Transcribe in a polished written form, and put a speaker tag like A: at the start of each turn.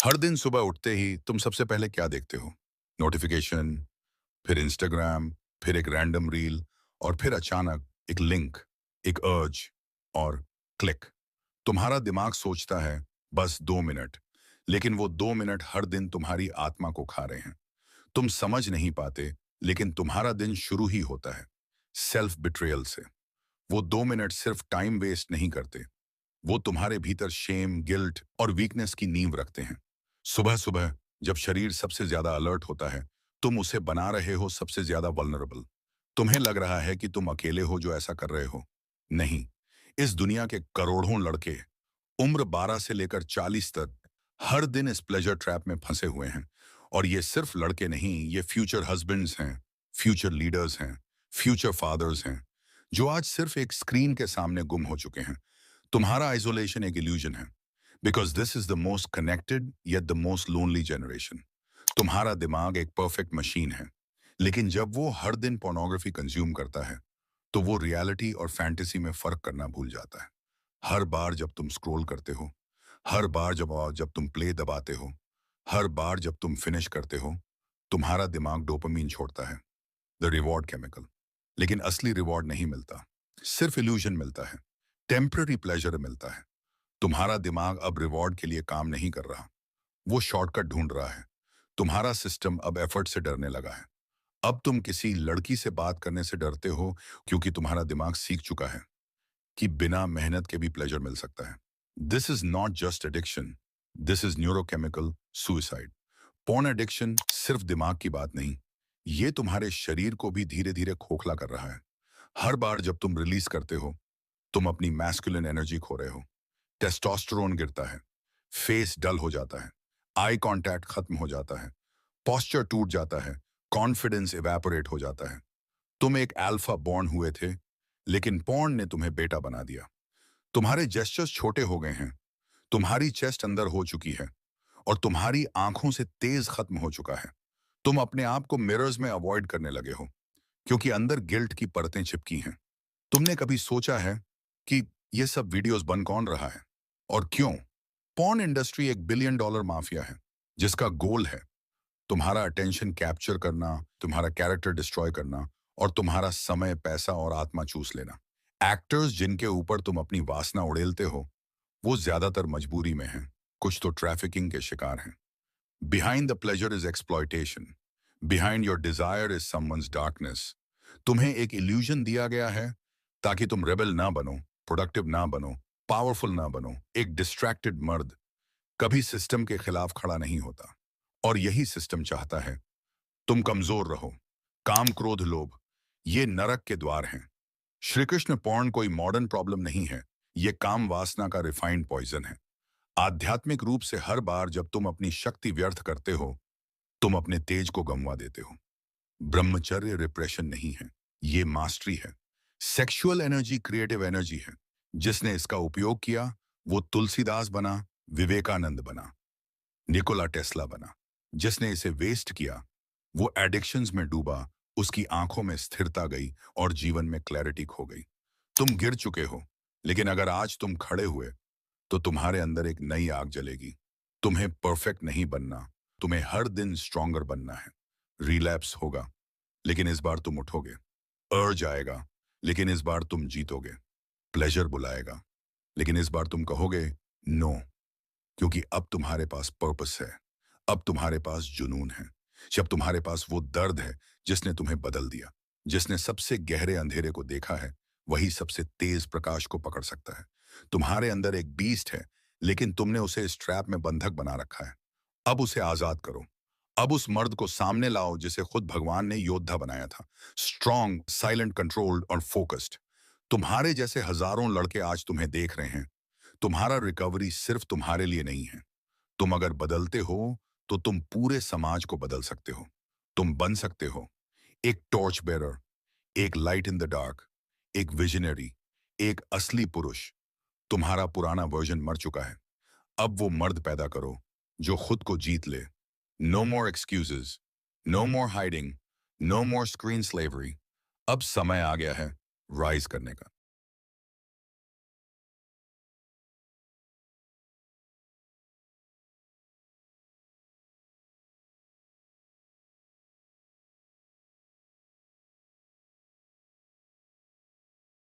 A: हर दिन सुबह उठते ही तुम सबसे पहले क्या देखते हो? नोटिफिकेशन, फिर इंस्टाग्राम, फिर एक रैंडम रील और फिर अचानक एक लिंक, एक अर्ज और क्लिक। तुम्हारा दिमाग सोचता है बस 2 मिनट, लेकिन वो 2 मिनट हर दिन तुम्हारी आत्मा को खा रहे हैं। तुम समझ नहीं पाते, लेकिन तुम्हारा दिन शुरू ही होता है सेल्फ बिट्रेयल से। वो 2 मिनट सिर्फ टाइम वेस्ट नहीं करते, वो तुम्हारे भीतर शेम, गिल्ट और वीकनेस की नींव रखते हैं। सुबह सुबह जब शरीर सबसे ज्यादा अलर्ट होता है, तुम उसे बना रहे हो सबसे ज्यादा वल्नरेबल। तुम्हें लग रहा है कि तुम अकेले हो जो ऐसा कर रहे हो। नहीं, इस दुनिया के करोड़ों लड़के उम्र 12 से लेकर 40 तक हर दिन इस प्लेजर ट्रैप में फंसे हुए हैं। और ये सिर्फ लड़के नहीं, ये फ्यूचर हस्बैंड्स हैं, फ्यूचर लीडर्स हैं, फ्यूचर फादर्स हैं, जो आज सिर्फ एक स्क्रीन के सामने गुम हो चुके हैं। तुम्हारा आइसोलेशन एक इल्यूजन है, because this is the most connected yet the most lonely generation. तुम्हारा दिमाग एक परफेक्ट मशीन है, लेकिन जब वो हर दिन पोर्नोग्राफी कंज्यूम करता है, तो वो रियलिटी और फैंटेसी में फर्क करना भूल जाता है। हर बार जब तुम स्क्रॉल करते हो, हर बार जब तुम प्ले दबाते हो, हर बार जब तुम फिनिश करते हो, तुम्हारा दिमाग डोपामीन छोड़ता है, द रिवॉर्ड केमिकल। लेकिन असली रिवॉर्ड नहीं मिलता, सिर्फ इल्यूजन मिलता है, टेम्पररी प्लेजर मिलता है। तुम्हारा दिमाग अब रिवॉर्ड के लिए काम नहीं कर रहा, वो शॉर्टकट ढूंढ रहा है। तुम्हारा सिस्टम अब एफर्ट से डरने लगा है। अब तुम किसी लड़की से बात करने से डरते हो, क्योंकि तुम्हारा दिमाग सीख चुका है कि बिना मेहनत के भी प्लेजर मिल सकता है। This is not just addiction, this is neurochemical suicide. Porn addiction सिर्फ दिमाग की बात नहीं, ये तुम्हारे शरीर को भी धीरे धीरे खोखला कर रहा है। हर बार जब तुम रिलीज करते हो, तुम अपनी मैस्कुलिन एनर्जी खो रहे हो। टेस्टोस्टेरोन गिरता है, फेस डल हो जाता है, आई कांटेक्ट खत्म हो जाता है, पोस्चर टूट जाता है, कॉन्फिडेंस इवेपोरेट हो जाता है। तुम एक अल्फा बॉर्न हुए थे, लेकिन पॉर्न ने तुम्हें बेटा बना दिया। तुम्हारे जेस्चर्स छोटे हो गए हैं, तुम्हारी चेस्ट अंदर हो चुकी है, और तुम्हारी आंखों से तेज खत्म हो चुका है। तुम अपने आप को मिरर्स में अवॉइड करने लगे हो, क्योंकि अंदर गिल्ट की परतें चिपकी हैं। तुमने कभी सोचा है कि ये सब वीडियोस बन कौन रहा है और क्यों? पॉर्न इंडस्ट्री एक बिलियन डॉलर माफिया है, जिसका गोल है तुम्हारा अटेंशन कैप्चर करना, तुम्हारा कैरेक्टर डिस्ट्रॉय करना और तुम्हारा समय, पैसा और आत्मा चूस लेना। एक्टर्स जिनके ऊपर तुम अपनी वासना उड़ेलते हो, वो ज्यादातर मजबूरी में हैं, कुछ तो ट्रैफिकिंग के शिकार हैं। Behind the pleasure is exploitation, behind your desire is someone's darkness. तुम्हें एक इल्यूजन दिया गया है ताकि तुम रेबल ना बनो, प्रोडक्टिव ना बनो, पावरफुल ना बनो। एक डिस्ट्रैक्टेड मर्द कभी सिस्टम के खिलाफ खड़ा नहीं होता, और यही सिस्टम चाहता है तुम कमजोर रहो। काम, क्रोध, लोभ, ये नरक के द्वार हैं। श्री कृष्ण पॉर्न कोई मॉडर्न प्रॉब्लम नहीं है, ये काम वासना का रिफाइंड पॉइजन है। आध्यात्मिक रूप से हर बार जब तुम अपनी शक्ति व्यर्थ करते हो, तुम अपने तेज को गंवा देते हो। ब्रह्मचर्य रिप्रेशन नहीं है, ये मास्टरी है। सेक्सुअल एनर्जी क्रिएटिव एनर्जी है। जिसने इसका उपयोग किया, वो तुलसीदास बना, विवेकानंद बना, निकोला टेस्ला बना। जिसने इसे वेस्ट किया, वो एडिक्शंस में डूबा, उसकी आंखों में स्थिरता गई और जीवन में क्लैरिटी खो गई। तुम गिर चुके हो, लेकिन अगर आज तुम खड़े हुए, तो तुम्हारे अंदर एक नई आग जलेगी। तुम्हें परफेक्ट नहीं बनना, तुम्हें हर दिन स्ट्रॉन्गर बनना है। रिलैप्स होगा, लेकिन इस बार तुम उठोगे। अर्ज आएगा, लेकिन इस बार तुम जीतोगे। प्लेजर बुलाएगा, लेकिन इस बार तुम कहोगे नो, क्योंकि अब तुम्हारे पास पर्पस है। अब तुम्हारे पास जुनून है। जब तुम्हारे पास वो दर्द है जिसने तुम्हें बदल दिया, जिसने सबसे गहरे अंधेरे को देखा है, वही सबसे तेज प्रकाश को पकड़ सकता है। तुम्हारे अंदर एक बीस्ट है, लेकिन तुमने उसे इस ट्रैप में बंधक बना रखा है। अब उसे आजाद करो। अब उस मर्द को सामने लाओ जिसे खुद भगवान ने योद्धा बनाया था, स्ट्रॉन्ग, साइलेंट, कंट्रोल्ड और फोकस्ड। तुम्हारे जैसे हजारों लड़के आज तुम्हें देख रहे हैं। तुम्हारा रिकवरी सिर्फ तुम्हारे लिए नहीं है। तुम अगर बदलते हो, तो तुम पूरे समाज को बदल सकते हो। तुम बन सकते हो एक टॉर्च बेरर, एक लाइट इन द डार्क, एक विजनरी, एक असली पुरुष। तुम्हारा पुराना वर्जन मर चुका है। अब वो मर्द पैदा करो जो खुद को जीत ले। No more excuses, no more hiding, no more screen slavery. अब समय आ गया है राइज करने का।